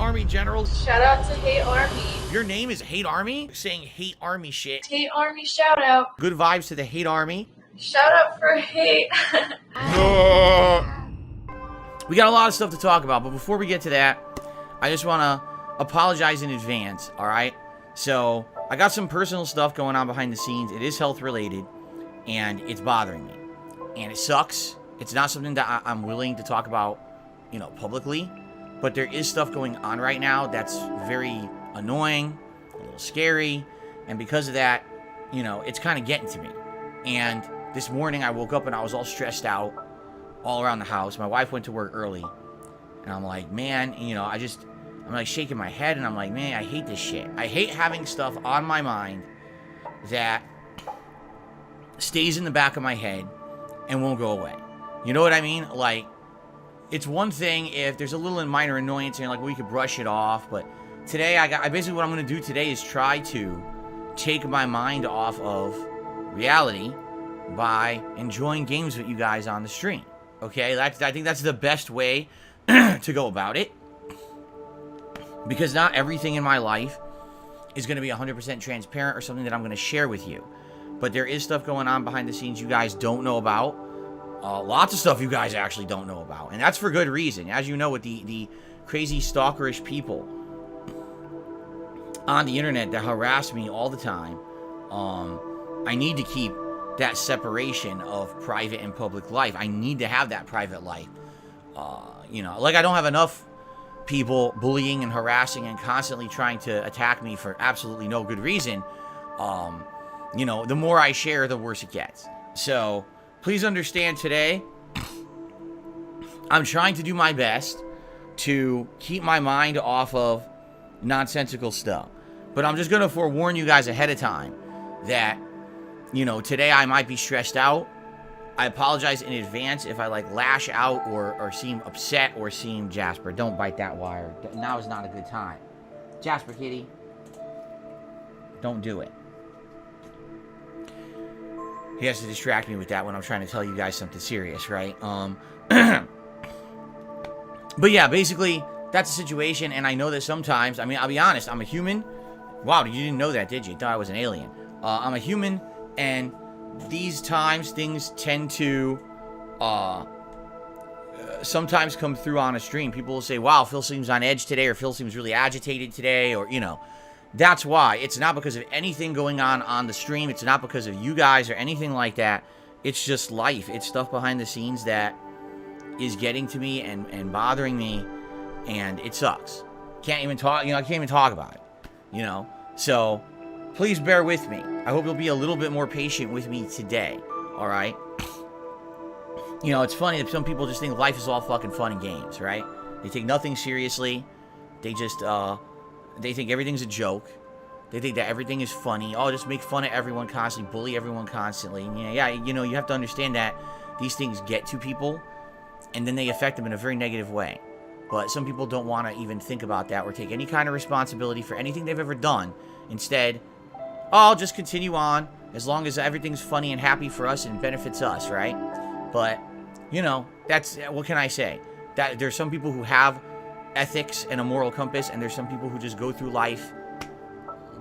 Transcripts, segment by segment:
Army generals. Shout out to Hate Army. Your name is Hate Army? Saying Hate Army shit. Hate Army shout out. Good vibes to the Hate Army. Shout out for hate. We got a lot of stuff to talk about, but before we get to that, I just want to apologize in advance, alright? So, I got some personal stuff going on behind the scenes. It is health related, and it's bothering me. And it sucks. It's not something that I'm willing to talk about, you know, publicly. But there is stuff going on right now that's very annoying, a little scary. And because of that, you know, it's kind of getting to me. And this morning I woke up and I was all stressed out all around the house. My wife went to work early. And I'm like, man, you know, I'm like shaking my head and I'm like, man, I hate this shit. I hate having stuff on my mind that stays in the back of my head and won't go away. You know what I mean? Like, it's one thing if there's a little minor annoyance and you're like, well, we could brush it off. But today, I basically what I'm going to do today is try to take my mind off of reality by enjoying games with you guys on the stream. Okay? I think that's the best way to go about it. Because not everything in my life is going to be 100% transparent or something that I'm going to share with you. But there is stuff going on behind the scenes you guys don't know about. Lots of stuff you guys actually don't know about. And that's for good reason. As you know, with the crazy stalkerish people on the internet that harass me all the time, I need to keep that separation of private and public life. I need to have that private life. You know, like I don't have enough people bullying and harassing and constantly trying to attack me for absolutely no good reason. You know, the more I share, the worse it gets. So, please understand today, I'm trying to do my best to keep my mind off of nonsensical stuff. But I'm just going to forewarn you guys ahead of time that, you know, today I might be stressed out. I apologize in advance if I, like, lash out or seem upset or seem... Jasper, don't bite that wire. Now is not a good time. Jasper, kitty. Don't do it. He has to distract me with that when I'm trying to tell you guys something serious, right? But yeah, basically, that's the situation, and I know that sometimes, I mean, I'll be honest, I'm a human. Wow, you didn't know that, did you? You thought I was an alien. I'm a human, and these times, things tend to sometimes come through on a stream. People will say, wow, Phil seems on edge today, or Phil seems really agitated today, or, you know. That's why. It's not because of anything going on the stream. It's not because of you guys or anything like that. It's just life. It's stuff behind the scenes that is getting to me and bothering me, and it sucks. Can't even talk, you know, I can't even talk about it, you know. So, please bear with me. I hope you'll be a little bit more patient with me today, all right? You know, it's funny that some people just think life is all fucking fun and games, right? They take nothing seriously. They just, they think everything's a joke. They think that everything is funny. Oh, just make fun of everyone constantly, bully everyone constantly. And yeah, you know, you have to understand that these things get to people, and then they affect them in a very negative way. But some people don't want to even think about that or take any kind of responsibility for anything they've ever done. Instead, oh, I'll just continue on as long as everything's funny and happy for us and benefits us, right? But, you know, that's, what can I say? That there's some people who have ethics and a moral compass, and there's some people who just go through life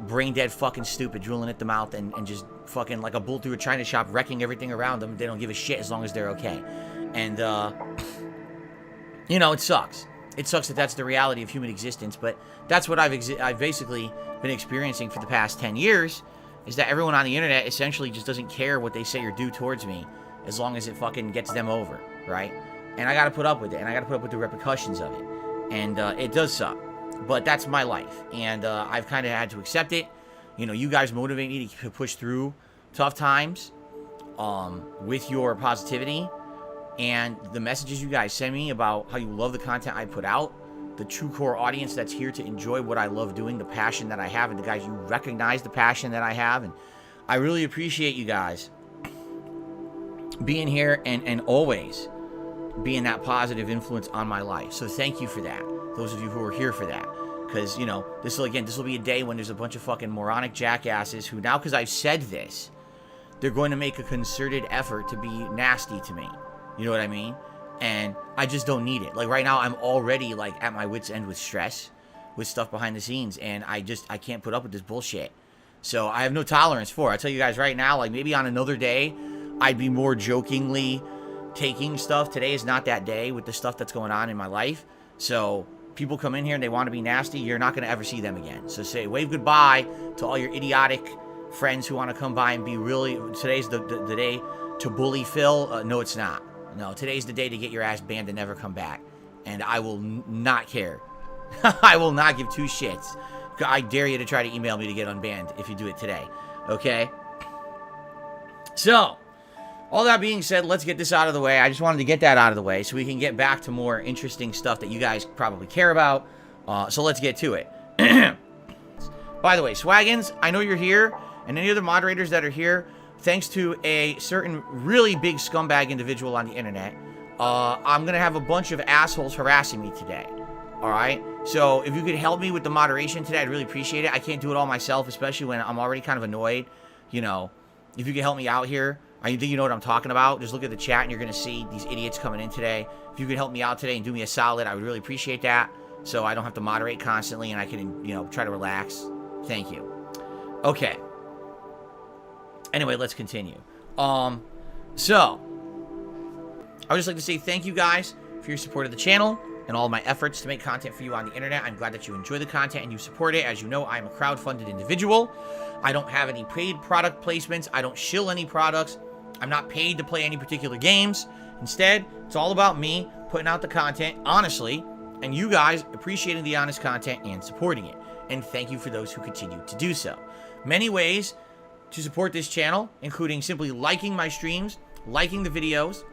brain dead, fucking stupid, drooling at the mouth, and just fucking like a bull through a china shop, wrecking everything around them. They don't give a shit as long as they're okay. And you know, it sucks. It sucks that that's the reality of human existence, but that's what I've basically been experiencing for the past 10 years, is that everyone on the internet essentially just doesn't care what they say or do towards me, as long as it fucking gets them over, right? And I gotta put up with it, and I gotta put up with the repercussions of it. And it does suck, but that's my life, and I've kind of had to accept it. You know, you guys motivate me to push through tough times with your positivity, and the messages you guys send me about how you love the content I put out, the true core audience that's here to enjoy what I love doing, the passion that I have, and the guys, you recognize the passion that I have, and I really appreciate you guys being here and always being that positive influence on my life. So thank you for that, those of you who are here for that. Because, you know, this will be a day when there's a bunch of fucking moronic jackasses who, now because I've said this, they're going to make a concerted effort to be nasty to me. You know what I mean? And I just don't need it. Like, right now, I'm already, like, at my wit's end with stress. with stuff behind the scenes, and I can't put up with this bullshit. So I have no tolerance for it. I tell you guys right now, like maybe on another day, I'd be more jokingly taking stuff. Today is not that day with the stuff that's going on in my life. So people come in here and they want to be nasty, you're not going to ever see them again. So say wave goodbye to all your idiotic friends who want to come by and be really, today's the day to bully Phil. No, it's not. No, today's the day to get your ass banned and never come back. And I will not care. I will not give two shits. I dare you to try to email me to get unbanned if you do it today. Okay? So, all that being said, let's get this out of the way. I just wanted to get that out of the way so we can get back to more interesting stuff that you guys probably care about. So let's get to it. By the way, Swaggins, I know you're here, and any other moderators that are here, thanks to a certain really big scumbag individual on the internet, I'm going to have a bunch of assholes harassing me today. Alright? So, if you could help me with the moderation today, I'd really appreciate it. I can't do it all myself, especially when I'm already kind of annoyed. You know, if you could help me out here, I think you know what I'm talking about. Just look at the chat and you're going to see these idiots coming in today. If you could help me out today and do me a solid, I would really appreciate that. So I don't have to moderate constantly and I can, you know, try to relax. Thank you. Okay. Anyway, let's continue. So, I would just like to say thank you guys for your support of the channel and all of my efforts to make content for you on the internet. I'm glad that you enjoy the content and you support it. As you know, I'm a crowdfunded individual. I don't have any paid product placements. I don't shill any products. I'm not paid to play any particular games. Instead, it's all about me putting out the content honestly and you guys appreciating the honest content and supporting it. And thank you for those who continue to do so. Many ways to support this channel, including simply liking my streams, liking the videos,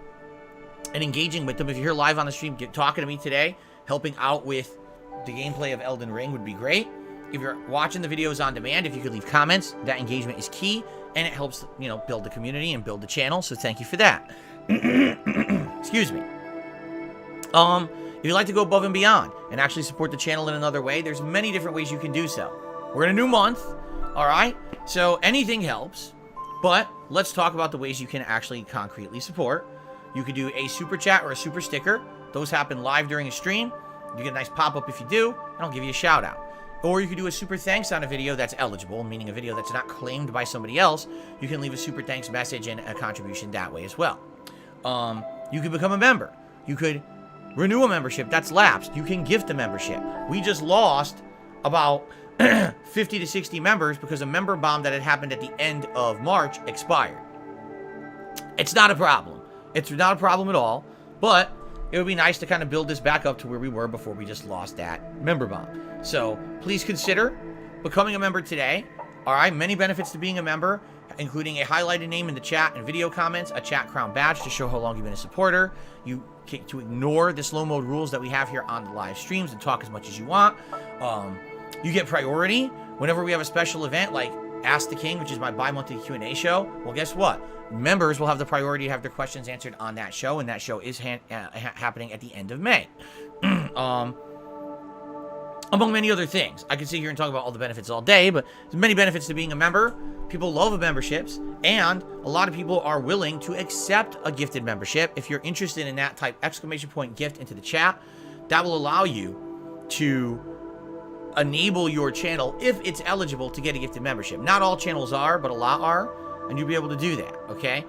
and engaging with them. If you're here live on the stream, talking to me today, helping out with the gameplay of Elden Ring would be great. If you're watching the videos on demand, if you could leave comments, that engagement is key, and it helps, you know, build the community and build the channel, so thank you for that. Excuse me. If you'd like to go above and beyond and actually support the channel in another way, there's many different ways you can do so. We're in a new month, alright? So anything helps, but let's talk about the ways you can actually concretely support. You could do a super chat or a super sticker. Those happen live during a stream. You get a nice pop-up if you do, and I'll give you a shout-out. Or you could do a super thanks on a video that's eligible, meaning a video that's not claimed by somebody else. You can leave a super thanks message and a contribution that way as well. You could become a member. You could renew a membership that's lapsed. You can gift a membership. We just lost about 50 to 60 members because a member bomb that had happened at the end of March expired. It's not a problem. It's not a problem at all, but it would be nice to kind of build this back up to where we were before we just lost that member bomb. So please consider becoming a member today. All right, many benefits to being a member, including a highlighted name in the chat and video comments, a chat crown badge to show how long you've been a supporter. You get to ignore the slow mode rules that we have here on the live streams and talk as much as you want. You get priority whenever we have a special event like Ask the King, which is my bi-monthly Q&A show. Well, guess what? Members will have the priority to have their questions answered on that show, and that show is happening at the end of May. Among many other things. I could sit here and talk about all the benefits all day, but there's many benefits to being a member. People love memberships, and a lot of people are willing to accept a gifted membership. If you're interested in that, type exclamation point gift into the chat. That will allow you to enable your channel, if it's eligible, to get a gifted membership. Not all channels are, but a lot are, and you'll be able to do that, okay?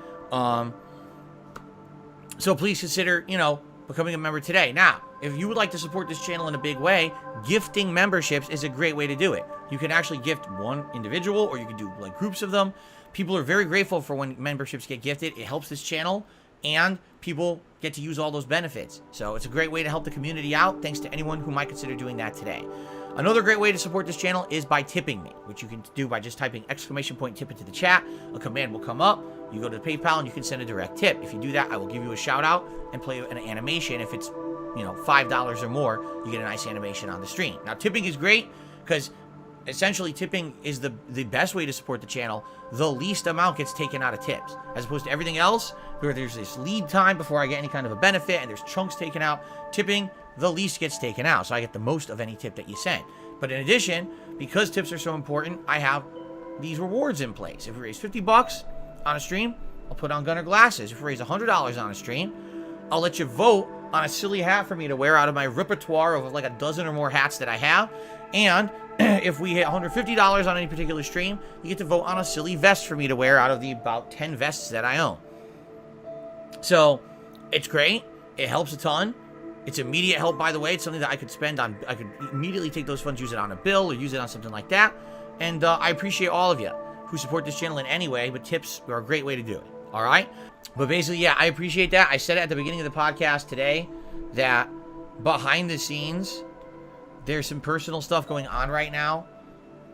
So please consider, you know, becoming a member today. Now, if you would like to support this channel in a big way, gifting memberships is a great way to do it. You can actually gift one individual, or you can do like groups of them. People are very grateful for when memberships get gifted. It helps this channel, and people get to use all those benefits. So it's a great way to help the community out. Thanks to anyone who might consider doing that today. Another great way to support this channel is by tipping me, which you can do by just typing exclamation point tip into the chat. A command will come up. You go to the PayPal and you can send a direct tip. If you do that, I will give you a shout out and play an animation. If it's, you know, $5 or more, you get a nice animation on the stream. Now, tipping is great because essentially tipping is the best way to support the channel. The least amount gets taken out of tips, as opposed to everything else where there's this lead time before I get any kind of a benefit and there's chunks taken out. Tipping, the least gets taken out, so I get the most of any tip that you send. But in addition, because tips are so important, I have these rewards in place. If we raise 50 bucks on a stream, I'll put on Gunner glasses. If we raise $100 on a stream, I'll let you vote on a silly hat for me to wear out of my repertoire of like a dozen or more hats that I have. And if we hit $150 on any particular stream, you get to vote on a silly vest for me to wear out of the about 10 vests that I own. So it's great. It helps a ton. It's immediate help, by the way. It's something that I could spend on. I could immediately take those funds, use it on a bill, or use it on something like that. And I appreciate all of you who support this channel in any way, but tips are a great way to do it. All right? But basically, yeah, I appreciate that. I said it at the beginning of the podcast today that behind the scenes, there's some personal stuff going on right now,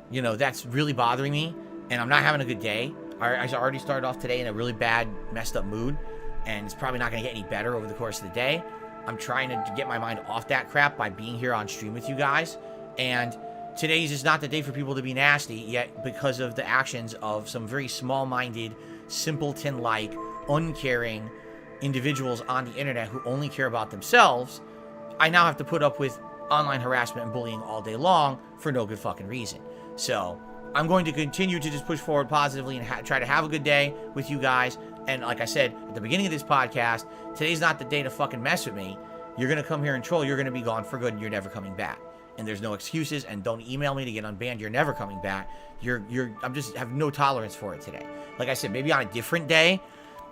you know, that's really bothering me, and I'm not having a good day. I already started off today in a really bad, messed up mood, and it's probably not going to get any better over the course of the day. I'm trying to get my mind off that crap by being here on stream with you guys, and today's is not the day for people to be nasty, yet because of the actions of some very small-minded, simpleton-like, uncaring individuals on the internet who only care about themselves, I now have to put up with online harassment and bullying all day long for no good fucking reason. So I'm going to continue to just push forward positively and try to have a good day with you guys. And like I said at the beginning of this podcast, today's not the day to fucking mess with me. You're going to come here and troll. You're going to be gone for good and you're never coming back. And there's no excuses, and don't email me to get unbanned. You're never coming back. I'm just have no tolerance for it today. Like I said, maybe on a different day,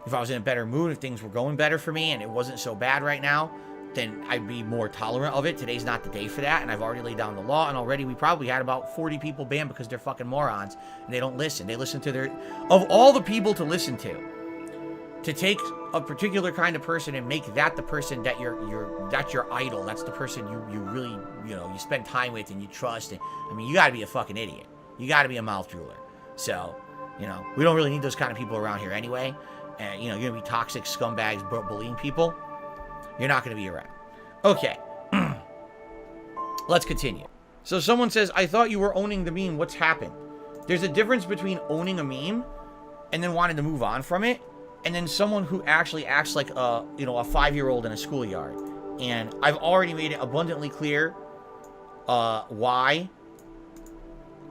if I was in a better mood, if things were going better for me and it wasn't so bad right now, then I'd be more tolerant of it. Today's not the day for that, and I've already laid down the law, and already we probably had about 40 people banned because they're fucking morons, and they don't listen. They listen to their... Of all the people to listen to take a particular kind of person and make that the person that that's your idol, that's the person you really, you know, you spend time with and you trust, and, I mean, you gotta be a fucking idiot. You gotta be a mouth drooler. So, you know, we don't really need those kind of people around here anyway. And, you know, you're gonna be toxic scumbags bullying people. You're not going to be around. Okay. Let's continue. So someone says, I thought you were owning the meme. What's happened? There's a difference between owning a meme and then wanting to move on from it, and then someone who actually acts like a 5-year-old in a schoolyard. And I've already made it abundantly clear why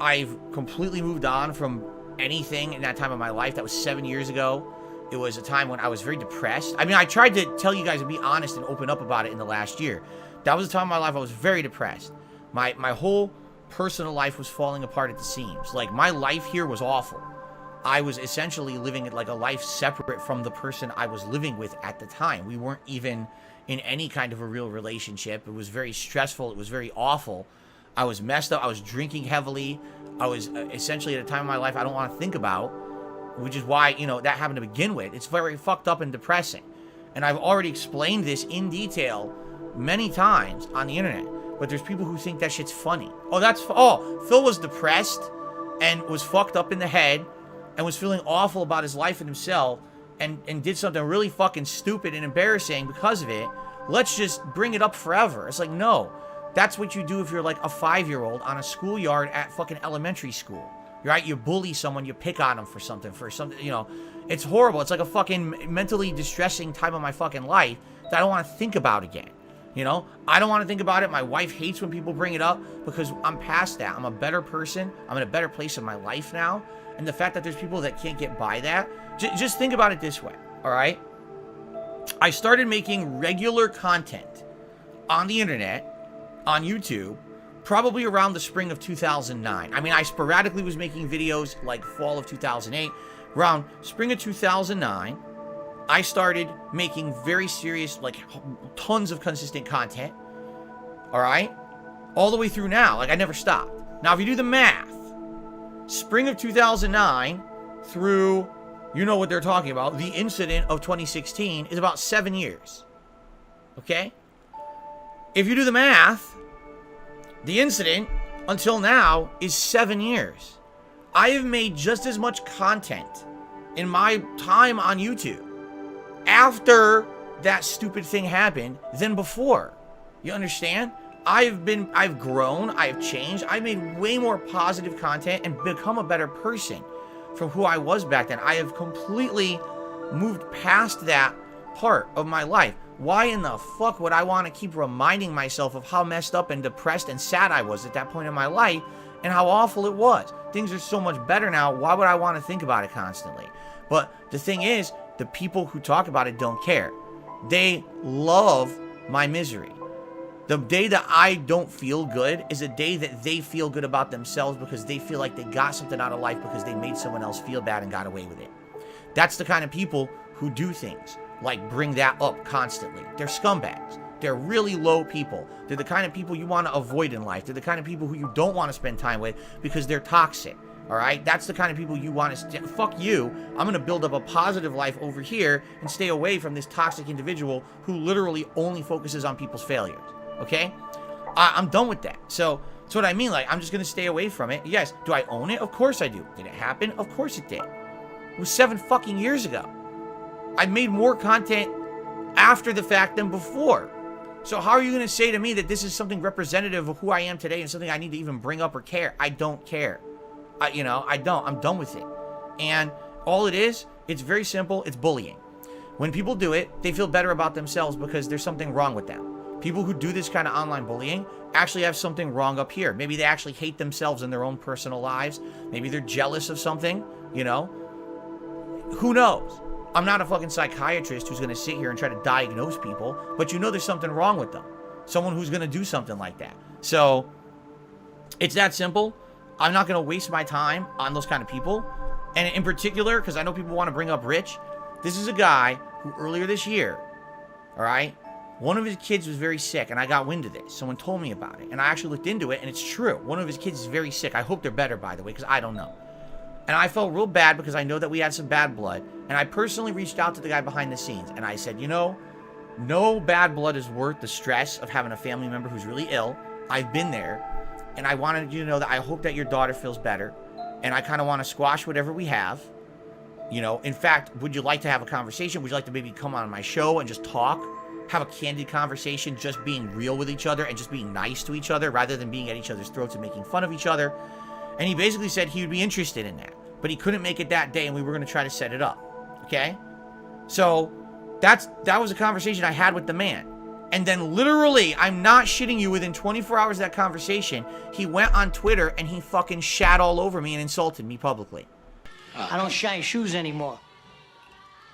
I've completely moved on from anything in that time of my life. That was 7 years ago. It was a time when I was very depressed. I mean, I tried to tell you guys and be honest and open up about it in the last year. That was a time of my life I was very depressed. My whole personal life was falling apart at the seams. Like, my life here was awful. I was essentially living like a life separate from the person I was living with at the time. We weren't even in any kind of a real relationship. It was very stressful. It was very awful. I was messed up. I was drinking heavily. I was essentially at a time in my life I don't want to think about, which is why, you know, that happened to begin with. It's very fucked up and depressing. And I've already explained this in detail many times on the internet. But there's people who think that shit's funny. Phil was depressed and was fucked up in the head and was feeling awful about his life and himself and did something really fucking stupid and embarrassing because of it. Let's just bring it up forever. It's like, no. That's what you do if you're like a 5-year-old on a schoolyard at fucking elementary school. Right? You bully someone, you pick on them for something, you know. It's horrible. It's like a fucking mentally distressing time of my fucking life that I don't want to think about again. You know? I don't want to think about it. My wife hates when people bring it up because I'm past that. I'm a better person. I'm in a better place in my life now. And the fact that there's people that can't get by that, just think about it this way, all right? I started making regular content on the internet, on YouTube, probably around the spring of 2009. I mean, I sporadically was making videos like fall of 2008. Around spring of 2009, I started making very serious, like tons of consistent content. All right? All the way through now. Like, I never stopped. Now, if you do the math, spring of 2009 through, you know what they're talking about, the incident of 2016 is about 7 years. Okay? If you do the math, the incident until now is 7 years. I have made just as much content in my time on YouTube after that stupid thing happened than before. You understand? I've grown, I've changed, I've made way more positive content and become a better person from who I was back then. I have completely moved past that part of my life. Why in the fuck would I want to keep reminding myself of how messed up and depressed and sad I was at that point in my life and how awful it was? Things are so much better now. Why would I want to think about it constantly? But the thing is, the people who talk about it don't care. They love my misery. The day that I don't feel good is a day that they feel good about themselves because they feel like they got something out of life because they made someone else feel bad and got away with it. That's the kind of people who do things like bring that up constantly. They're scumbags. They're really low people. They're the kind of people you want to avoid in life. They're the kind of people who you don't want to spend time with because they're toxic. All right? That's the kind of people you want to... Fuck you. I'm going to build up a positive life over here and stay away from this toxic individual who literally only focuses on people's failures. Okay? I'm done with that. So, that's what I mean. Like, I'm just going to stay away from it. Yes. Do I own it? Of course I do. Did it happen? Of course it did. It was 7 fucking years ago. I made more content after the fact than before. So how are you going to say to me that this is something representative of who I am today and something I need to even bring up or care? I don't care. I don't. I'm done with it. And all it is, it's very simple. It's bullying. When people do it, they feel better about themselves because there's something wrong with them. People who do this kind of online bullying actually have something wrong up here. Maybe they actually hate themselves in their own personal lives. Maybe they're jealous of something, Who knows? I'm not a fucking psychiatrist who's going to sit here and try to diagnose people, but there's something wrong with them. Someone who's going to do something like that. So, it's that simple. I'm not going to waste my time on those kind of people. And in particular, because I know people want to bring up Rich, this is a guy who earlier this year, all right, one of his kids was very sick, and I got wind of this. Someone told me about it, and I actually looked into it, and it's true. One of his kids is very sick. I hope they're better, by the way, because I don't know. And I felt real bad because I know that we had some bad blood. And I personally reached out to the guy behind the scenes. And I said, no bad blood is worth the stress of having a family member who's really ill. I've been there. And I wanted you to know that I hope that your daughter feels better. And I kind of want to squash whatever we have. In fact, would you like to have a conversation? Would you like to maybe come on my show and just talk? Have a candid conversation, just being real with each other and just being nice to each other rather than being at each other's throats and making fun of each other. And he basically said he would be interested in that. But he couldn't make it that day, and we were going to try to set it up. Okay? So, that was a conversation I had with the man. And then literally, I'm not shitting you, within 24 hours of that conversation, he went on Twitter and he fucking shat all over me and insulted me publicly. I don't shine shoes anymore.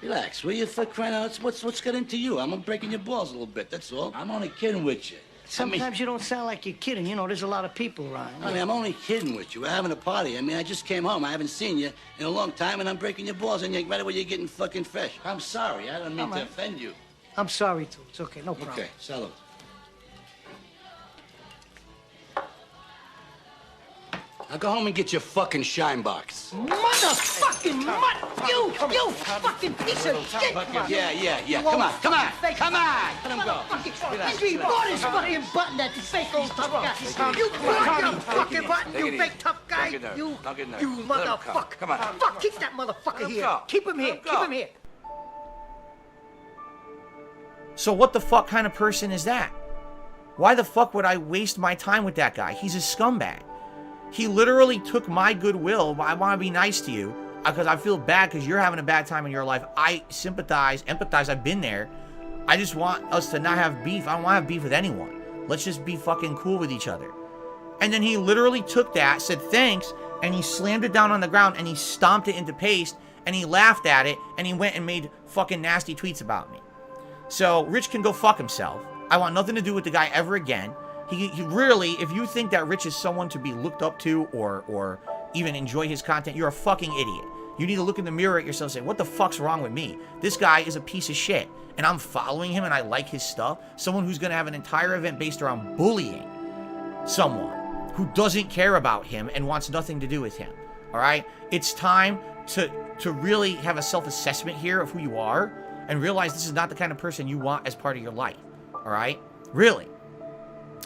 Relax, will you, for crying out? What's got into you? I'm breaking your balls a little bit, that's all. I'm only kidding with you. Sometimes you don't sound like you're kidding. There's a lot of people around. I'm only kidding with you. We're having a party. I just came home. I haven't seen you in a long time, and I'm breaking your balls, and right away you're getting fucking fresh. I'm sorry. I don't mean to offend you. I'm sorry, too. It's okay. No problem. Okay, salute. Now go home and get your fucking shine box. Motherfucking you fucking piece of shit! Yeah. Come on. Let him go. You bought his fucking button that fake old tough guy. You bought your fucking button, you fake tough guy. You motherfucker. Come on. Fuck, keep that motherfucker here. Keep him here. So what the fuck kind of person is that? Why the fuck would I waste my time with that guy? He's a scumbag. He literally took my goodwill. I want to be nice to you because I feel bad because you're having a bad time in your life. I sympathize, empathize. I've been there. I just want us to not have beef. I don't want to have beef with anyone. Let's just be fucking cool with each other. And then he literally took that, said thanks, and he slammed it down on the ground and he stomped it into paste and he laughed at it and he went and made fucking nasty tweets about me. So Rich can go fuck himself. I want nothing to do with the guy ever again. He really, if you think that Rich is someone to be looked up to or even enjoy his content, you're a fucking idiot. You need to look in the mirror at yourself and say, what the fuck's wrong with me? This guy is a piece of shit. And I'm following him and I like his stuff. Someone who's going to have an entire event based around bullying someone who doesn't care about him and wants nothing to do with him. All right? It's time to really have a self-assessment here of who you are and realize this is not the kind of person you want as part of your life. All right? Really.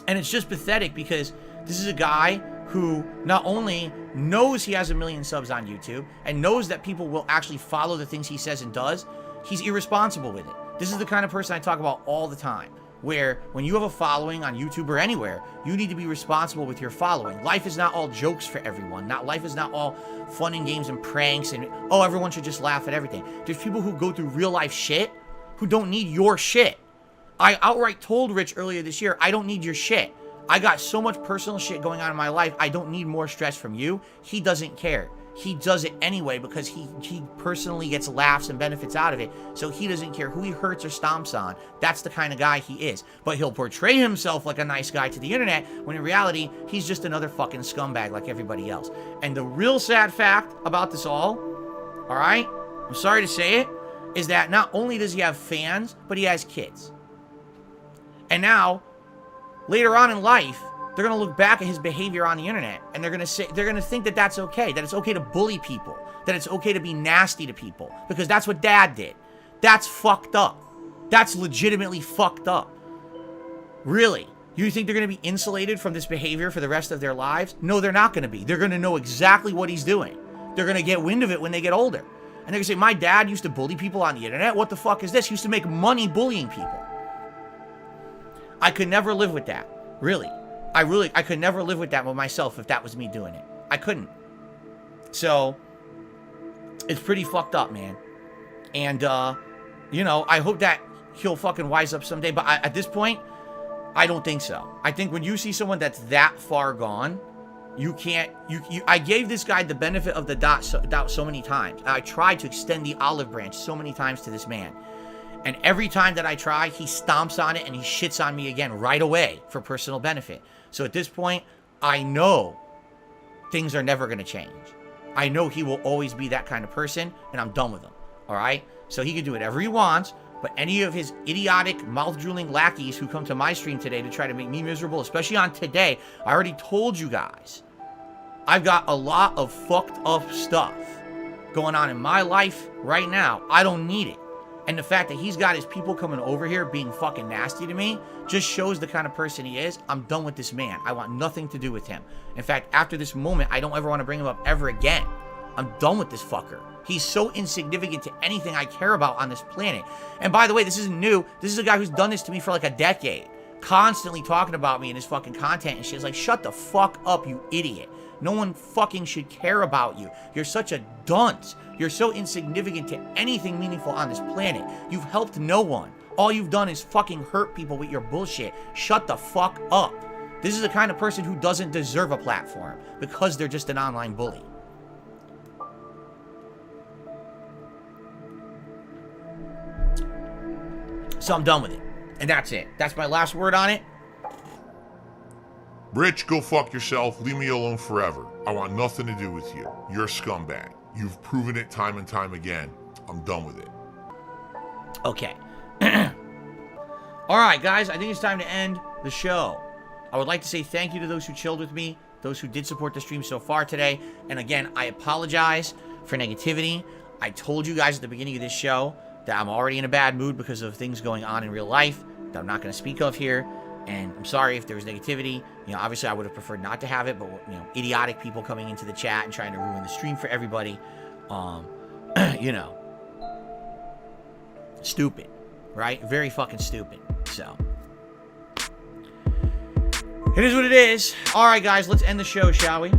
And it's just pathetic because this is a guy who not only knows he has 1 million subs on YouTube and knows that people will actually follow the things he says and does, he's irresponsible with it. This is the kind of person I talk about all the time, where when you have a following on YouTube or anywhere, you need to be responsible with your following. Life is not all jokes for everyone. Life is not all fun and games and pranks and, oh, everyone should just laugh at everything. There's people who go through real life shit who don't need your shit. I outright told Rich earlier this year, I don't need your shit. I got so much personal shit going on in my life, I don't need more stress from you. He doesn't care. he does it anyway because he personally gets laughs and benefits out of it. So he doesn't care who he hurts or stomps on. That's the kind of guy he is. But he'll portray himself like a nice guy to the internet when in reality, he's just another fucking scumbag like everybody else. And the real sad fact about this all right, I'm sorry to say it, is that not only does he have fans, but he has kids. And now, later on in life, they're going to look back at his behavior on the internet and they're going to think that that's okay, that it's okay to bully people, that it's okay to be nasty to people, because that's what dad did. That's fucked up. That's legitimately fucked up. Really? You think they're going to be insulated from this behavior for the rest of their lives? No, they're not going to be. They're going to know exactly what he's doing. They're going to get wind of it when they get older. And they're going to say, my dad used to bully people on the internet. What the fuck is this? He used to make money bullying people. I could never live with that. Really. I could never live with that with myself if that was me doing it. I couldn't. So, it's pretty fucked up, man. And, I hope that he'll fucking wise up someday. But at this point, I don't think so. I think when you see someone that's that far gone, you can't, I gave this guy the benefit of the doubt so many times. I tried to extend the olive branch so many times to this man. And every time that I try, he stomps on it and he shits on me again right away for personal benefit. So at this point, I know things are never going to change. I know he will always be that kind of person, and I'm done with him. All right? So he can do whatever he wants, but any of his idiotic, mouth-drooling lackeys who come to my stream today to try to make me miserable, especially on today, I already told you guys, I've got a lot of fucked up stuff going on in my life right now. I don't need it. And the fact that he's got his people coming over here being fucking nasty to me just shows the kind of person he is. I'm done with this man. I want nothing to do with him. In fact, after this moment, I don't ever want to bring him up ever again. I'm done with this fucker. He's so insignificant to anything I care about on this planet. And by the way, this isn't new. This is a guy who's done this to me for like a decade. Constantly talking about me in his fucking content and shit. It's like, shut the fuck up, you idiot. No one fucking should care about you. You're such a dunce. You're so insignificant to anything meaningful on this planet. You've helped no one. All you've done is fucking hurt people with your bullshit. Shut the fuck up. This is the kind of person who doesn't deserve a platform because they're just an online bully. So I'm done with it. And that's it. That's my last word on it. Rich, go fuck yourself. Leave me alone forever. I want nothing to do with you. You're a scumbag. You've proven it time and time again. I'm done with it. Okay. All right, guys. I think it's time to end the show. I would like to say thank you to those who chilled with me, those who did support the stream so far today. And again, I apologize for negativity. I told you guys at the beginning of this show that I'm already in a bad mood because of things going on in real life that I'm not going to speak of here. And I'm sorry if there was negativity. Obviously I would have preferred not to have it, but, idiotic people coming into the chat and trying to ruin the stream for everybody. Stupid, right? Very fucking stupid. So, it is what it is. All right, guys, let's end the show, shall we?